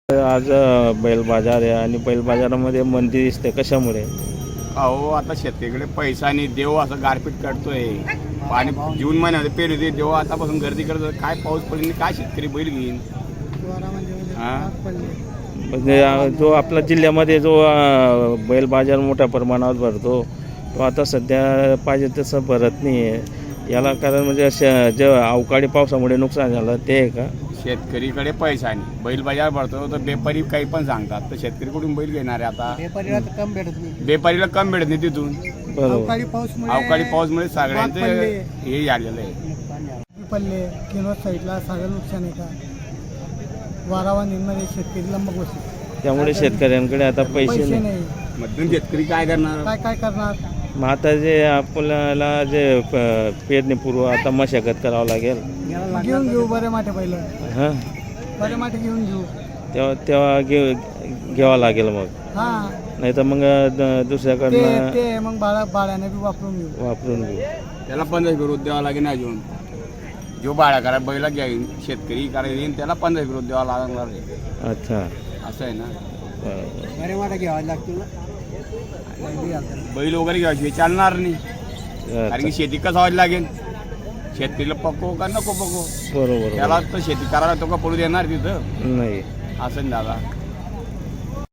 आज बैल बाजार आहे आणि बैल बाजारामध्ये मंदी दिसते कशामुळे? अहो आता शेतकरीकडे पैसा नाही, देव असं गारपीट काढतोय. पाणी जून महिन्यामध्ये पेरू दे, देव आतापासून गर्दी करतो. काय पाऊस पडली काय शेतकरी बैल घेईन? हा? म्हणजे जो आपला जिल्ह्यामध्ये जो बैल बाजार मोठ्या प्रमाणावर भरतो तो आता सध्या पाहिजे तसं भरत नाही आहे. याला कारण म्हणजे जे अवकाळी पावसामुळे नुकसान झालं ते आहे का? शेतकरीकडे पैसा नाही, बैल बाजार भरतो तर बेपारी काही पण सांगतात, तर शेतकरी कुठून बैल घेणार आहे आता? व्यापारीला तर कम भेटत नाही. बेपारीला कम भेटत नाही तिथून. बरोबर. अवकाळी पाऊसमुळे सगळ्यांचं हे झालेलं आहे. पल्ले किनवत साईडला सगळं नुकसान आहे का वारावांमध्ये शेतकरीला मग बसतो. त्यामुळे शेतकऱ्यांकडे आता पैसे नाही. नाही मधून शेतकरी काय करणार? काय करणार? मग आता जे आपल्याला जे पेरणीपूर्व आता मशागत करावं लागेल. घेऊन घेऊ बरे माठे पहिलं, हां, बरे माठे घेऊन घेऊ. तेव्हा घ्यावं लागेल मग. हा नाही तर मग दुसऱ्याकडनं ते मग बाळ्याने बी वापरून घेऊ. वापरून घेऊ. त्याला 15 विरोध द्यावा लागेल अजून. जो बाळा करा बैला घेईन शेतकरी करायला येईन त्याला 15 विरोध द्यावा लागणार आहे. अच्छा, असं आहे ना. बरोबर. बरे माठे घ्यावा लागतील ना. बैल वगैरे घ्यायची चालणार नाही, कारण की शेती कसं व्हायला लागेल. शेतकरीला पको का नको पको, बरोबर. त्याला तर शेती करायला तो का पडू देणार तिथं? नाही. असं ना दादा.